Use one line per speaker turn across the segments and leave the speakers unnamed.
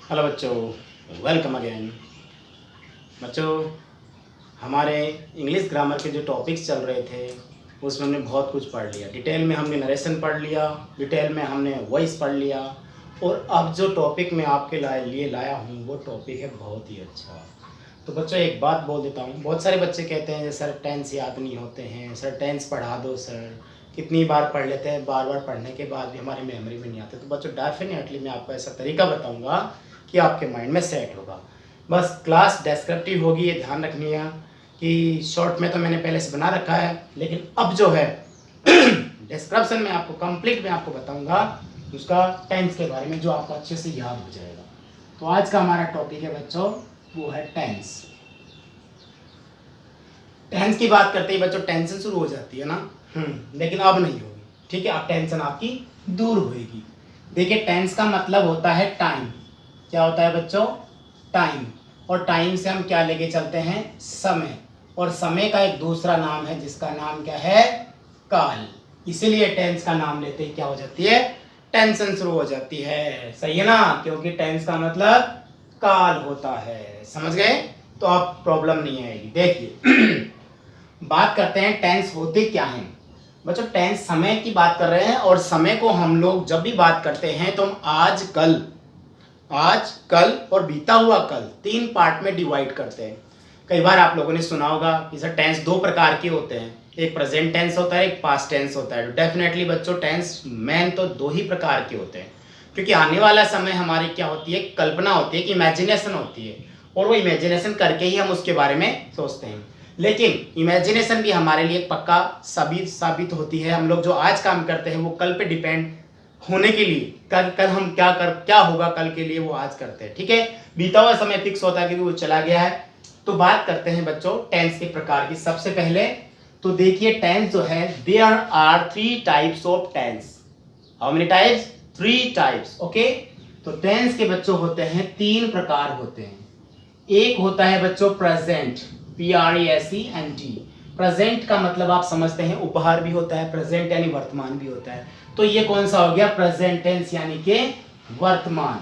Hello बच्चों, welcome again. बच्चों, हमारे इंग्लिश ग्रामर के जो टॉपिक्स चल रहे थे उसमें हमने बहुत कुछ पढ़ लिया। डिटेल में हमने नरेशन पढ़ लिया, डिटेल में हमने वॉइस पढ़ लिया, और अब जो टॉपिक मैं आपके लिए लाया हूँ वो टॉपिक है बहुत ही अच्छा। तो बच्चों एक बात बोल देता हूँ, बहुत सारे बच्चे कहते हैं सर टेंस याद नहीं होते हैं, सर टेंस पढ़ा दो सर, कितनी बार पढ़ लेते हैं, बार बार पढ़ने के बाद भी हमारी मेमोरी में नहीं आते। तो बच्चों डेफिनेटली मैं आपको ऐसा तरीका बताऊंगा कि आपके माइंड में सेट होगा। बस क्लास डेस्क्रिप्टिव होगी, ये ध्यान रखनी है कि शॉर्ट में तो मैंने पहले से बना रखा है, लेकिन अब जो है डिस्क्रिप्शन में आपको कंप्लीट में आपको बताऊंगा उसका टेंस के बारे में, जो आपको अच्छे से याद हो जाएगा। तो आज का हमारा टॉपिक है बच्चों, वो है टेंस। टेंस की बात करते ही बच्चों टेंशन शुरू हो जाती है ना, लेकिन अब नहीं होगी, ठीक है। अब टेंशन आपकी दूर होगी। देखिए टेंस का मतलब होता है टाइम। क्या होता है बच्चों? टाइम। और टाइम से हम क्या लेके चलते हैं? समय। और समय का एक दूसरा नाम है जिसका नाम क्या है? काल। इसीलिए टेंस का नाम लेते ही क्या हो जाती है? टेंशन शुरू हो जाती है। सही है ना? क्योंकि टेंस का मतलब काल होता है। समझ गए? तो अब प्रॉब्लम नहीं आएगी। देखिए बात करते हैं टेंस होते क्या हैं। बच्चों टेंस समय की बात कर रहे हैं, और समय को हम लोग जब भी बात करते हैं तो हम आज कल और बीता हुआ कल तीन पार्ट में डिवाइड करते हैं। कई बार आप लोगों ने सुना होगा कि सर टेंस दो प्रकार के होते हैं, एक प्रेजेंट टेंस होता है, एक पास्ट टेंस होता है। तो डेफिनेटली बच्चों टेंस मेन तो दो ही प्रकार के होते हैं, क्योंकि आने वाला समय हमारी क्या होती है? कल्पना होती है, कि इमेजिनेशन होती है, और वो इमेजिनेशन करके ही हम उसके बारे में सोचते हैं। लेकिन इमेजिनेशन भी हमारे लिए पक्का साबित होती है। हम लोग जो आज काम करते हैं वो कल पे डिपेंड होने के लिए, कल हम क्या होगा कल के लिए वो आज करते हैं, ठीक है। बीता हुआ समय फिक्स होता है क्योंकि वो चला गया है। तो बात करते हैं बच्चों टेंस के प्रकार की। सबसे पहले तो देखिए टेंस जो है, there are 3 types of tense. How many types? 3 types. Okay. तो टेंस के बच्चों होते हैं 3 प्रकार होते हैं। एक होता है बच्चों प्रेजेंट, PRESENT। प्रेजेंट का मतलब आप समझते हैं उपहार भी होता है, प्रेजेंट यानी वर्तमान भी होता है। तो ये कौन सा हो गया? प्रेजेंट टेंस, यानी कि वर्तमान।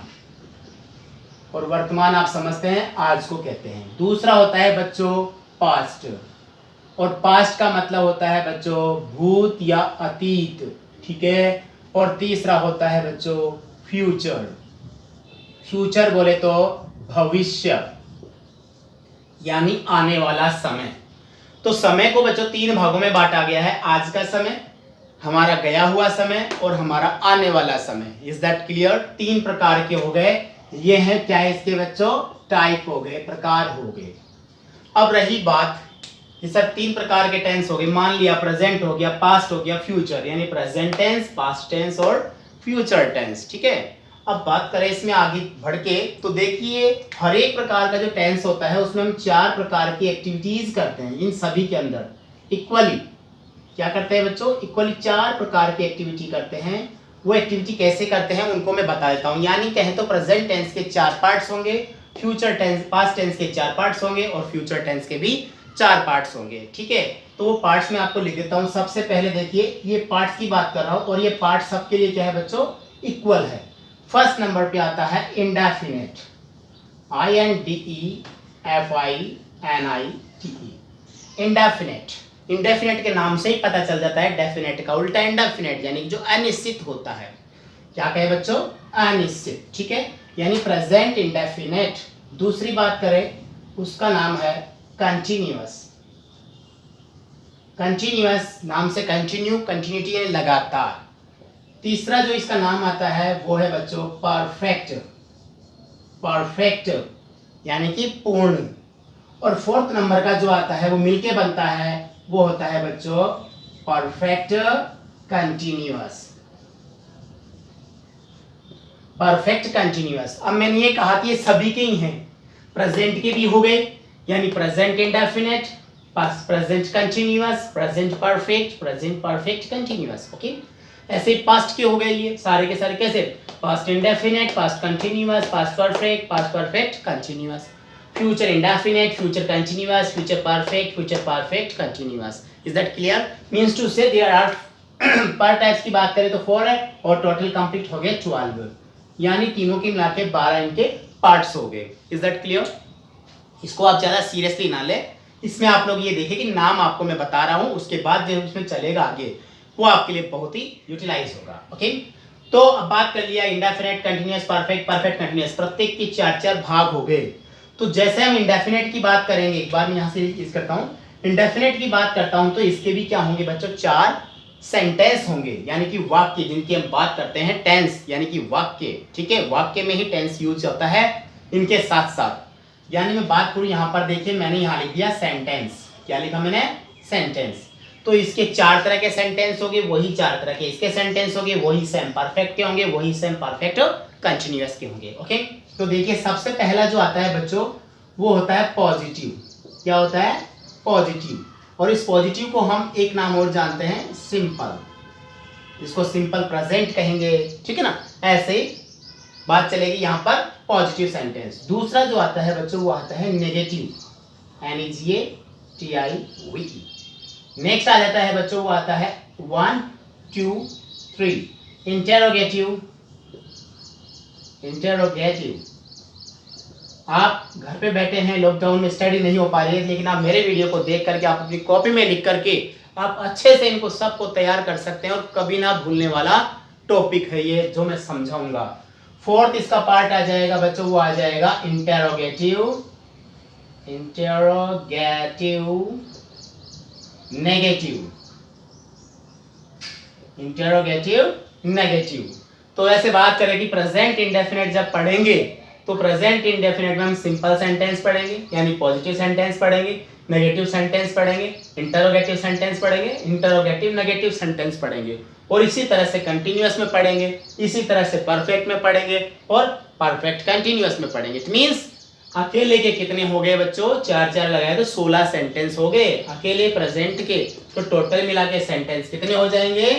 और वर्तमान आप समझते हैं आज को कहते हैं। दूसरा होता है बच्चों पास्ट, और पास्ट का मतलब होता है बच्चों भूत या अतीत, ठीक है। और तीसरा होता है बच्चों फ्यूचर। फ्यूचर बोले तो भविष्य, यानी आने वाला समय। तो समय को बच्चों 3 भागों में बांटा गया है, आज का समय, हमारा गया हुआ समय, और हमारा आने वाला समय। Is that clear? 3 प्रकार के हो गए। ये हैं क्या? इसके बच्चों टाइप हो गए, प्रकार हो गए। अब रही बात कि सर 3 प्रकार के टेंस हो गए, मान लिया प्रेजेंट हो गया, पास्ट हो गया, फ्यूचर, यानी प्रेजेंट टेंस, पास्ट टेंस और फ्यूचर टेंस, ठीक है। अब बात करें इसमें आगे बढ़ के, तो देखिए हर एक प्रकार का जो टेंस होता है उसमें हम 4 प्रकार की एक्टिविटीज करते हैं। इन सभी के अंदर इक्वली क्या करते हैं बच्चों? इक्वली 4 प्रकार की एक्टिविटी करते हैं। वो एक्टिविटी कैसे करते हैं उनको मैं बता देता हूँ। यानी कहें तो प्रेजेंट टेंस के 4 पार्ट्स होंगे, फ्यूचर टेंस पास्ट टेंस के 4 पार्ट्स होंगे, और फ्यूचर टेंस के भी 4 पार्ट्स होंगे, ठीक है। तो वो पार्ट्स में आपको लिख देता हूँ। सबसे पहले देखिए ये पार्ट्स की बात कर रहा हूँ, और ये पार्ट सबके लिए क्या है बच्चों? इक्वल है। फर्स्ट नंबर पे आता है इंडेफिनेट, INDEFINITE। इंडेफिनेट, इंडेफिनेट के नाम से ही पता चल जाता है डेफिनेट का उल्टा इंडेफिनेट, यानी जो अनिश्चित होता है। क्या कहे बच्चों? अनिश्चित, ठीक है, यानी प्रेजेंट इंडेफिनेट। दूसरी बात करें उसका नाम है कंटिन्यूअस। कंटिन्यूअस नाम से कंटिन्यू, कंटिन्यूटी यानी लगातार। तीसरा जो इसका नाम आता है वो है बच्चों परफेक्ट, परफेक्ट यानी कि पूर्ण। और फोर्थ नंबर का जो आता है वो मिलके बनता है, वो होता है बच्चों परफेक्ट कंटिन्यूअस, परफेक्ट कंटिन्यूअस। अब मैंने ये कहा कि ये सभी के ही हैं, प्रेजेंट के भी हो गए, यानी present indefinite, present continuous, present perfect, present perfect continuous. Okay. ऐसे पास्ट के हो गए ये सारे के सारे। कैसे? Past indefinite, past continuous, past perfect continuous. Future indefinite, future continuous, future perfect continuous. Is that clear? Means to say there are पर टाइप्स की बात करें तो 4 है, और टोटल कंप्लीट हो गए 12, यानी तीनों की मिला के 12 इनके पार्ट्स हो गए। Is that clear? इसको आप ज्यादा सीरियसली ना ले। इसमें आप लोग ये देखिए कि नाम आपको मैं बता रहा हूं, उसके बाद जो उसमें चलेगा आगे वो आपके लिए बहुत ही यूटिलाइज होगा। ओके, तो अब बात कर लिया indefinite, continuous, perfect, perfect continuous, प्रत्येक के 4-4 भाग हो गए। तो जैसे हम इंडेफिनेट की बात करेंगे, एक बार मैं यहां से इस करता हूं, इंडेफिनेट की बात करता हूं तो इसके भी क्या होंगे बच्चों, 4 सेंटेंस होंगे, यानी कि वाक्य, जिनकी हम बात करते हैं टेंस, यानी कि वाक्य। ठीक है, वाक्य में ही टेंस यूज होता है इनके साथ साथ। यानी मैं बात करूं यहां पर, देखिए मैंने यहां लिख दिया सेंटेंस। क्या लिखा मैंने? सेंटेंस। तो इसके 4 तरह के सेंटेंस होंगे, वही 4 तरह के इसके सेंटेंस होंगे, वही सेम परफेक्ट के होंगे, वही सेम परफेक्ट कंटीन्यूअस के होंगे। ओके, तो देखिए सबसे पहला जो आता है बच्चों वो होता है पॉजिटिव। क्या होता है? पॉजिटिव। और इस पॉजिटिव को हम एक नाम और जानते हैं, सिंपल। इसको सिंपल प्रेजेंट कहेंगे। ठीक है ना, ऐसे बात चलेगी यहाँ पर पॉजिटिव सेंटेंस। दूसरा जो आता है बच्चों वो आता है नेगेटिव, NEGATIVE। नेक्स्ट आ जाता है बच्चों वो आता है 1 2 3 इंटेरोगेटिव। इंटेरोगेटिव। आप घर पे बैठे हैं, लॉकडाउन में स्टडी नहीं हो पा रही है, लेकिन आप मेरे वीडियो को देख करके आप अपनी कॉपी में लिख करके आप अच्छे से इनको सबको तैयार कर सकते हैं और कभी ना भूलने वाला टॉपिक है ये जो मैं समझाऊंगा। फोर्थ इसका पार्ट आ जाएगा बच्चों, वो आ जाएगा interrogative, interrogative, negative, interrogative, negative. तो ऐसे बात करें कि प्रेजेंट इंडेफिनिट जब पढ़ेंगे तो प्रेजेंट इंडेफिनिट में हम सिंपल सेंटेंस पढ़ेंगे, यानी पॉजिटिव सेंटेंस पढ़ेंगे, नेगेटिव सेंटेंस पढ़ेंगे, इंटरोगेटिव सेंटेंस पढ़ेंगे, इंटरोगेटिव नेगेटिव सेंटेंस पढ़ेंगे, और इसी तरह से कंटीन्यूअस में पढ़ेंगे, इसी तरह से परफेक्ट में पढ़ेंगे और परफेक्ट कंटीन्यूअस में पढ़ेंगे। इट मींस अकेले के कितने हो गए बच्चों, 4-4 लगाए तो 16 सेंटेंस हो गए अकेले प्रेजेंट के। तो टोटल मिला के सेंटेंस कितने हो जाएंगे?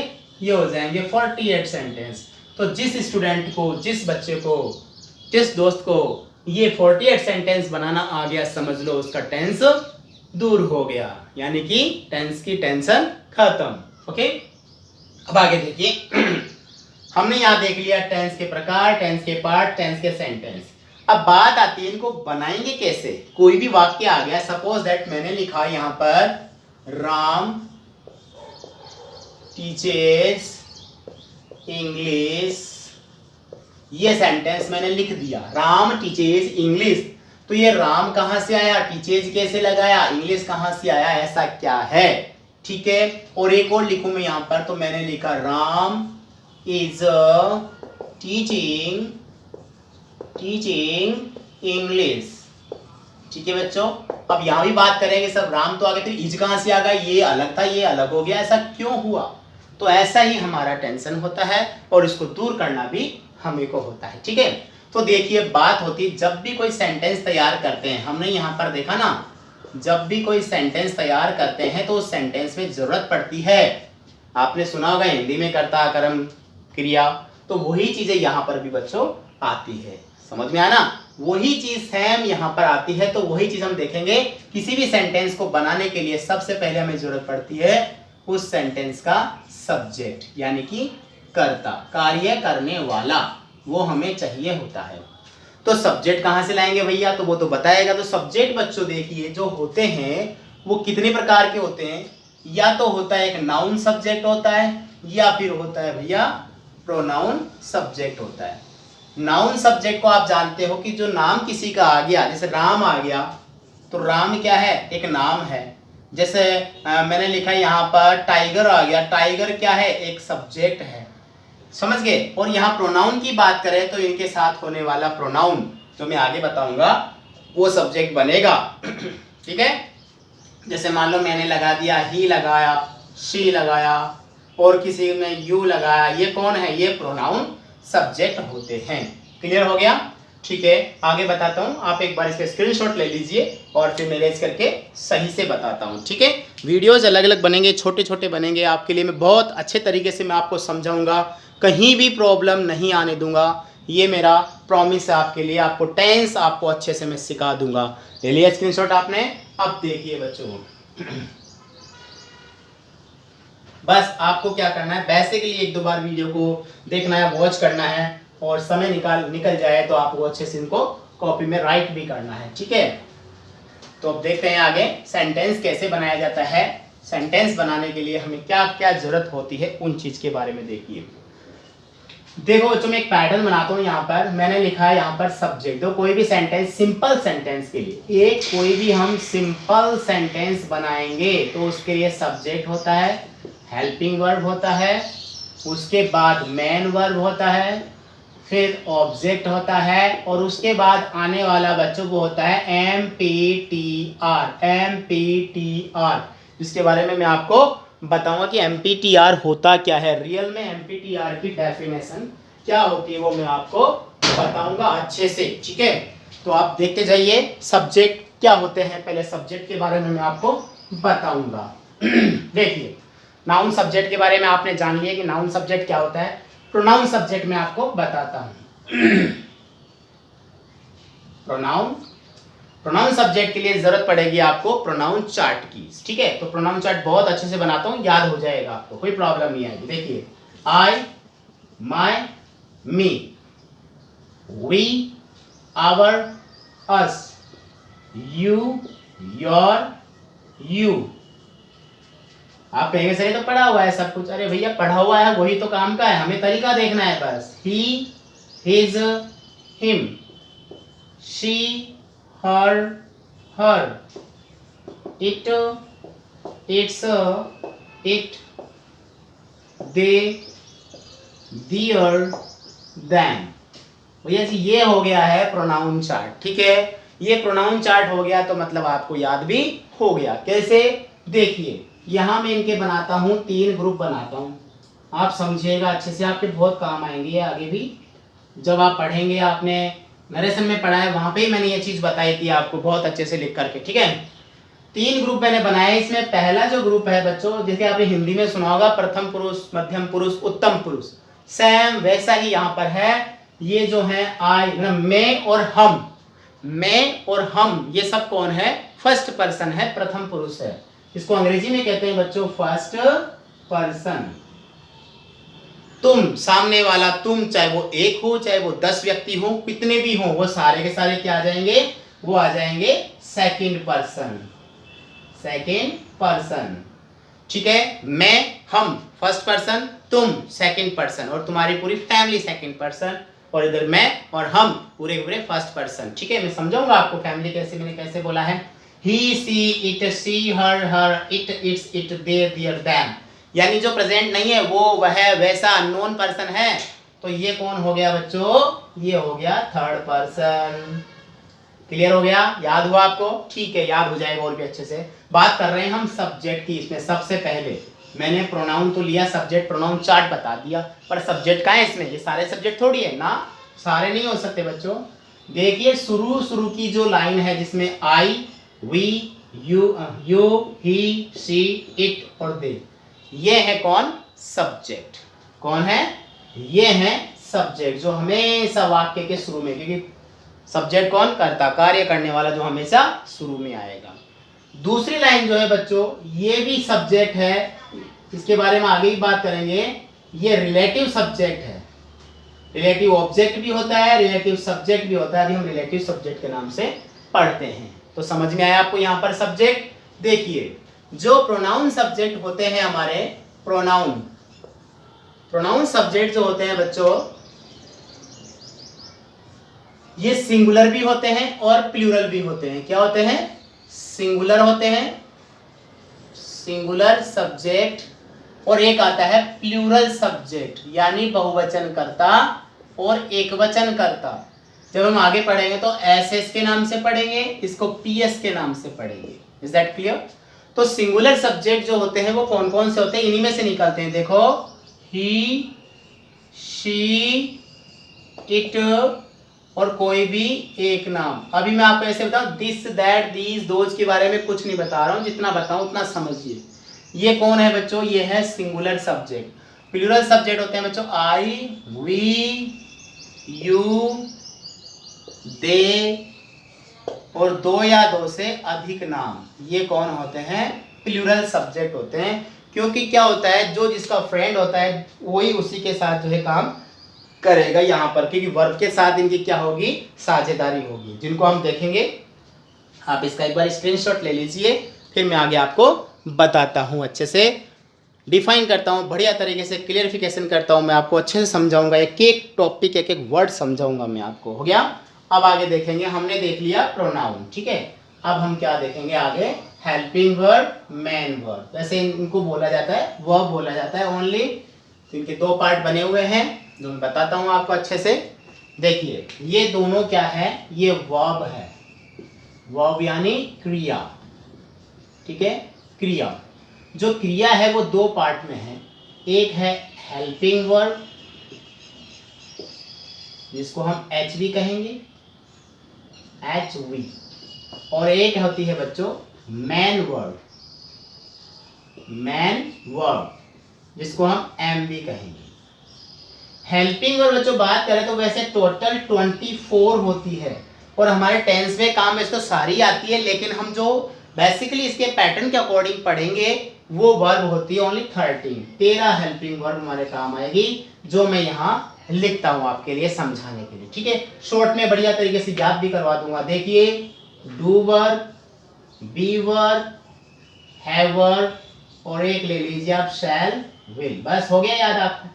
ये हो जाएंगे 48 सेंटेंस। तो जिस स्टूडेंट को, जिस बच्चे को, जिस दोस्त को ये 48 सेंटेंस बनाना आ गया, समझ लो उसका टेंस दूर हो गया, यानी कि टेंस की टेंशन खत्म। ओके, अब आगे देखिए हमने यहां देख लिया टेंस के प्रकार, टेंस के पार्ट, टेंस के सेंटेंस। अब बात आती है इनको बनाएंगे कैसे। कोई भी वाक्य आ गया, सपोज दैट मैंने लिखा यहां पर राम टीचेस इंग्लिश, ये सेंटेंस मैंने लिख दिया, राम टीचेस इंग्लिश। तो ये राम कहां से आया, टीचेस कैसे लगाया, इंग्लिश कहां से आया, ऐसा क्या है? ठीक है, और एक और लिखूं मैं यहां पर, तो मैंने लिखा राम इज टीचिंग इंग्लिश। ठीक है बच्चों, अब यहां भी बात करेंगे, सब राम तो आ गए, तो इज कहां से आ गया, ये अलग था ये अलग हो गया, ऐसा क्यों हुआ? तो ऐसा ही हमारा टेंशन होता है और इसको दूर करना भी हमें को होता है। ठीक है, तो देखिए बात होती है जब भी कोई सेंटेंस तैयार करते हैं, हमने यहाँ पर देखा ना, जब भी कोई सेंटेंस तैयार करते हैं तो उस सेंटेंस में जरूरत पड़ती है, आपने सुना होगा हिंदी में कर्ता कर्म क्रिया, तो वही चीजें यहाँ पर भी बच्चों आती है। समझ में आया ना, वही चीज सेम यहाँ पर आती है। तो वही चीज हम देखेंगे, किसी भी सेंटेंस को बनाने के लिए सबसे पहले हमें जरूरत पड़ती है उस सेंटेंस का सब्जेक्ट, यानी कि कर्ता, कार्य करने वाला, वो हमें चाहिए होता है। तो सब्जेक्ट कहां से लाएंगे भैया, तो वो तो बताएगा। तो सब्जेक्ट बच्चों देखिए जो होते हैं वो कितने प्रकार के होते हैं, या तो होता है एक नाउन सब्जेक्ट होता है, या फिर होता है भैया प्रोनाउन सब्जेक्ट होता है। नाउन सब्जेक्ट को आप जानते हो कि जो नाम किसी का आ गया, जैसे राम आ गया, तो राम क्या है, एक नाम है। जैसे मैंने लिखा यहाँ पर टाइगर आ गया, टाइगर क्या है, एक सब्जेक्ट है। समझ गए। और यहाँ प्रोनाउन की बात करें तो इनके साथ होने वाला प्रोनाउन जो मैं आगे बताऊंगा वो सब्जेक्ट बनेगा। ठीक है, जैसे मान लो मैंने लगा दिया ही लगाया, शी लगाया, और किसी में यू लगाया, ये कौन है, ये प्रोनाउन सब्जेक्ट होते हैं। क्लियर हो गया? ठीक है, आगे बताता हूँ, आप एक बार इसका स्क्रीनशॉट ले लीजिए और फिर मैनेज करके सही से बताता हूँ। ठीक है, वीडियोस अलग अलग बनेंगे, छोटे छोटे बनेंगे, आपके लिए मैं बहुत अच्छे तरीके से मैं आपको समझाऊंगा, कहीं भी प्रॉब्लम नहीं आने दूंगा, ये मेरा प्रॉमिस है आपके लिए। आपको टेंस आपको अच्छे से मैं सिखा दूंगा। ले लिया स्क्रीनशॉट आपने? अब देखिए बच्चों, बस आपको क्या करना है, बेसिकली 1-2 बार वीडियो को देखना है, वॉच करना है, और समय निकल जाए तो आप वो अच्छे से इनको कॉपी में राइट भी करना है, ठीक है। तो अब देखते हैं आगे सेंटेंस कैसे बनाया जाता है। सेंटेंस बनाने के लिए हमें क्या क्या जरूरत होती है उन चीज के बारे में देखिए। देखो बच्चों मैं एक पैटर्न बनाता हूँ। यहाँ पर मैंने लिखा है यहाँ पर सब्जेक्ट। तो कोई भी सेंटेंस सिंपल सेंटेंस के लिए एक कोई भी हम सिंपल सेंटेंस बनाएंगे तो उसके लिए सब्जेक्ट होता है, हेल्पिंग वर्ब होता है, उसके बाद मेन वर्ब होता है, फिर ऑब्जेक्ट होता है और उसके बाद आने वाला बच्चों वो होता है MPTR, जिसके बारे में मैं आपको बताऊंगा कि MPTR होता क्या है। रियल में MPTR की डेफिनेशन क्या होती है वो मैं आपको बताऊंगा अच्छे से, ठीक है। तो आप देखते जाइए सब्जेक्ट क्या होते हैं। पहले सब्जेक्ट के बारे में मैं आपको बताऊंगा। देखिए नाउन सब्जेक्ट के बारे में आपने जान लिया कि नाउन सब्जेक्ट क्या होता है। प्रोनाउन सब्जेक्ट में आपको बताता हूं। प्रोनाउन सब्जेक्ट के लिए जरूरत पड़ेगी आपको प्रोनाउन चार्ट की, ठीक है। तो प्रोनाउन चार्ट बहुत अच्छे से बनाता हूं, याद हो जाएगा आपको, कोई प्रॉब्लम नहीं आएगी। देखिए I, my, me, we, our, us, you, your, you. आप कहेंगे सर ये तो पढ़ा हुआ है सब कुछ। अरे भैया पढ़ा हुआ है वही तो काम का है, हमें तरीका देखना है बस। He, his, him, she, her, her, it, its, it, they, their, them. भैया जी ये हो गया है प्रोनाउन चार्ट, ठीक है। ये प्रोनाउन चार्ट हो गया तो मतलब आपको याद भी हो गया। कैसे देखिए यहाँ मैं इनके बनाता हूँ 3 ग्रुप बनाता हूँ। आप समझिएगा अच्छे से, आपके बहुत काम आएंगे आगे भी जब आप पढ़ेंगे। आपने नरेशन में पढ़ा है वहां पे ही मैंने ये चीज बताई थी आपको बहुत अच्छे से लिख करके, ठीक है। 3 ग्रुप मैंने बनाए। इसमें पहला जो ग्रुप है बच्चों, जैसे आपने हिंदी में सुना होगा प्रथम पुरुष, मध्यम पुरुष, उत्तम पुरुष, सेम वैसा ही यहाँ पर है। ये जो है आई मैं और हम, मैं और हम ये सब कौन है? फर्स्ट पर्सन है, प्रथम पुरुष है। इसको अंग्रेजी में कहते हैं बच्चों फर्स्ट पर्सन। तुम, सामने वाला तुम, चाहे वो एक हो चाहे वो 10 व्यक्ति हो, कितने भी हो, वो सारे के सारे क्या आ जाएंगे? वो आ जाएंगे सेकंड पर्सन, सेकंड पर्सन, ठीक है। मैं, हम फर्स्ट पर्सन, तुम सेकंड पर्सन और तुम्हारी पूरी फैमिली सेकंड पर्सन, और इधर मैं और हम पूरे पूरे फर्स्ट पर्सन, ठीक है। मैं समझाऊंगा आपको फैमिली कैसे, मैंने कैसे बोला है। He, see, it, she, her, her, it, its, it, their, their, them. यानी जो प्रेजेंट नहीं है वो वह वैसा अननोन पर्सन है। तो ये कौन हो गया बच्चों? ये हो गया थर्ड पर्सन। क्लियर हो गया? याद हुआ आपको? ठीक है, याद हो जाएगा और भी अच्छे से। बात कर रहे हैं हम सब्जेक्ट की। इसमें सबसे पहले मैंने प्रोनाउन तो लिया, सब्जेक्ट प्रोनाउन चार्ट बता दिया, पर सब्जेक्ट कहाँ है इसमें? ये सारे सब्जेक्ट थोड़ी है ना, सारे नहीं हो सकते बच्चों। देखिए शुरू की जो लाइन है जिसमें I, we, you, he, she, it और दे, ये है कौन? सब्जेक्ट। कौन है? ये है सब्जेक्ट, जो हमेशा वाक्य के शुरू में, क्योंकि सब्जेक्ट कौन? कर्ता, कार्य करने वाला, जो हमेशा शुरू में आएगा। दूसरी लाइन जो है बच्चों, ये भी सब्जेक्ट है, इसके बारे में आगे ही बात करेंगे। ये रिलेटिव सब्जेक्ट है। रिलेटिव ऑब्जेक्ट भी होता है, रिलेटिव सब्जेक्ट भी होता है। अभी हम रिलेटिव सब्जेक्ट के नाम से पढ़ते हैं। तो समझ में आया आपको यहाँ पर सब्जेक्ट? देखिए जो प्रोनाउन सब्जेक्ट होते हैं हमारे, प्रोनाउन सब्जेक्ट जो होते हैं बच्चों, ये सिंगुलर भी होते हैं और प्लूरल भी होते हैं। क्या होते हैं? सिंगुलर होते हैं, सिंगुलर सब्जेक्ट, और एक आता है प्लूरल सब्जेक्ट, यानी बहुवचन करता और एकवचन करता। जब हम आगे पढ़ेंगे तो एसएस के नाम से पढ़ेंगे, इसको पीएस के नाम से पढ़ेंगे। Is that clear? तो सिंगुलर सब्जेक्ट जो होते हैं वो कौन कौन से होते हैं? इन्हीं में से निकलते हैं। देखो ही, शी, इट और कोई भी एक नाम। अभी मैं आपको ऐसे बताऊं, दिस, दैट, दीज, दोज के बारे में कुछ नहीं बता रहा हूं, जितना बताऊं उतना समझिए। ये कौन है बच्चों? ये है सिंगुलर सब्जेक्ट। प्लूरल सब्जेक्ट होते हैं बच्चों आई, वी, यू, दे और 2 या 2 से अधिक नाम। ये कौन होते हैं? प्लूरल सब्जेक्ट होते हैं। क्योंकि क्या होता है, जो जिसका फ्रेंड होता है वही उसी के साथ जो है काम करेगा यहाँ पर, क्योंकि वर्ब के साथ इनकी क्या होगी, साझेदारी होगी, जिनको हम देखेंगे। आप इसका एक बार स्क्रीनशॉट ले लीजिए, फिर मैं आगे आपको बताता हूँ, अच्छे से डिफाइन करता हूँ, बढ़िया तरीके से क्लियरिफिकेशन करता हूँ, मैं आपको अच्छे से समझाऊंगा, एक एक टॉपिक एक एक वर्ड समझाऊंगा मैं आपको। हो गया। अब आगे देखेंगे, हमने देख लिया प्रोनाउन, ठीक है। अब हम क्या देखेंगे आगे, हेल्पिंग वर्ब, मेन वर्ब। वैसे इनको बोला जाता है वर्ब बोला जाता है ओनली। तो इनके दो पार्ट बने हुए हैं जो मैं बताता हूँ आपको अच्छे से। देखिए ये दोनों क्या है, ये वर्ब है, वर्ब यानी क्रिया, ठीक है, क्रिया। जो क्रिया है वो दो पार्ट में है, एक है हेल्पिंग वर्ब जिसको हम एच वी कहेंगे, एच वी, और एक होती है बच्चों मैन वर्ब, मैन वर्ब जिसको हम एम वी कहेंगे। हेल्पिंग वर्ब बच्चों बात करें तो वैसे टोटल 24 होती है, और हमारे टेंस में काम में तो सारी आती है, लेकिन हम जो बेसिकली इसके पैटर्न के अकॉर्डिंग पढ़ेंगे वो वर्ब होती है ओनली 13 हेल्पिंग वर्ब हमारे काम आएगी, जो मैं यहाँ लिखता हूँ आपके लिए समझाने के लिए, ठीक है। शॉर्ट में बढ़िया तरीके से याद भी करवा दूंगा। देखिए do verb, be verb, have verb, और एक ले लीजिए आप शैल विल। बस हो गया याद आपको,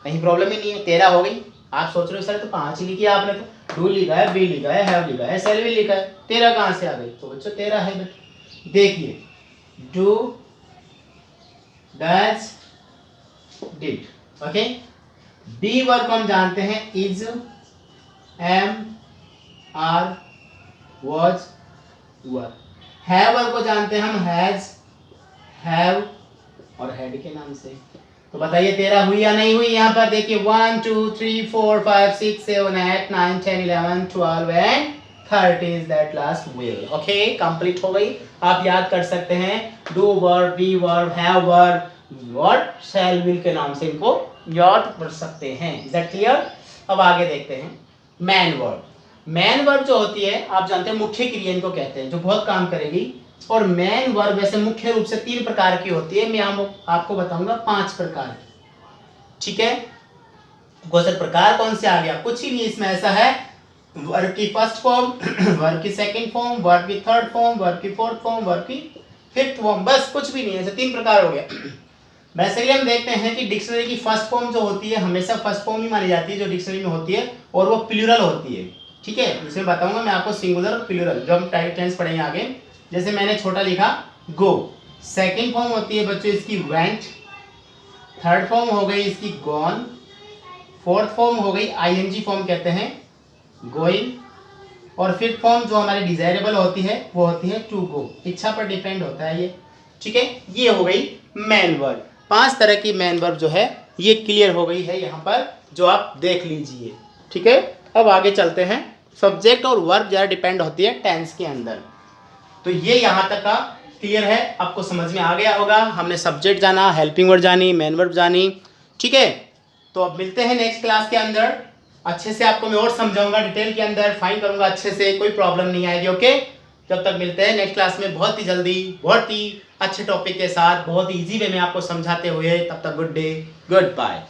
कहीं प्रॉब्लम ही नहीं है। 13 हो गई। आप सोच रहे हो सर तो 5 ही लिखी आपने, तो डू लिखा है, बी लिखा है, हैव लिखा है, शैल विल लिखा है, 13 कहाँ से आ गई? तो बच्चों 13 है बेटा। देखिए do, does, did, okay. Be verb को हम जानते हैं is, am, are, was, were. Have verb को जानते हैं हम हैज, हैव और हैड के नाम से। तो बताइए 13 हुई या नहीं हुई? यहाँ पर देखिए 1 2 3 4 5 6 7 8 9 10 11 12 and 30 is that last will. Okay, complete हो गई। आप याद कर सकते हैं do verb, be verb, have verb, what, shall will के नाम से इनको याद कर सकते हैं। Is that clear? अब आगे देखते हैं मैन वर्ब। मैन वर्ब जो होती है आप जानते हैं मुख्य क्रिया इनको कहते हैं, जो बहुत काम करेगी। और मैन वर्ब वैसे मुख्य रूप से 3 प्रकार की होती है, मैं आपको बताऊंगा 5 प्रकार की, ठीक है। क्वेश्चन प्रकार कौन से आ गया? कुछ ही नहीं, इसमें ऐसा है वर्ब की फर्स्ट फॉर्म, वर्ब की सेकंड फॉर्म, वर्ब की थर्ड फॉर्म, वर्ब की फोर्थ फॉर्म, वर्ब की फिफ्थ फॉर्म, बस कुछ भी नहीं है, ऐसे 3 प्रकार हो गया। वैसे हम देखते हैं कि डिक्शनरी की फर्स्ट फॉर्म जो होती है हमेशा फर्स्ट फॉर्म ही मानी जाती है जो डिक्शनरी में होती है, और वो प्लूरल होती है, ठीक है। इसमें बताऊंगा मैं आपको सिंगुलर और प्लूरल, जो हम टेंस पढ़ेंगे आगे। जैसे मैंने छोटा लिखा गो, सेकंड फॉर्म होती है बच्चों इसकी वेंट, थर्ड फॉर्म हो गई इसकी गॉन, फोर्थ फॉर्म हो गई आईएनजी फॉर्म कहते हैं गोइंग, और फिफ्थ फॉर्म जो हमारी डिजायरेबल होती है वो होती है टू गो, इच्छा पर डिपेंड होता है ये, ठीक है। ये हो गई मैन वर्ब। 5 तरह की मैन वर्ब जो है ये क्लियर हो गई है यहाँ पर, जो आप देख लीजिए, ठीक है। अब आगे चलते हैं। सब्जेक्ट और वर्ब ज़्यादा डिपेंड होती है टेंस के अंदर, तो ये यहाँ तक का क्लियर है, आपको समझ में आ गया होगा। हमने सब्जेक्ट जाना, हेल्पिंग वर्ब जानी, मैन वर्ब जानी, ठीक है। तो अब मिलते हैं नेक्स्ट क्लास के अंदर, अच्छे से आपको मैं और समझाऊंगा डिटेल के अंदर, फाइन करूंगा अच्छे से, कोई प्रॉब्लम नहीं आएगी, ओके। जब तक मिलते हैं नेक्स्ट क्लास में बहुत ही जल्दी, बहुत ही अच्छे टॉपिक के साथ, बहुत ईजी वे में आपको समझाते हुए। तब तक गुड डे, गुड बाय।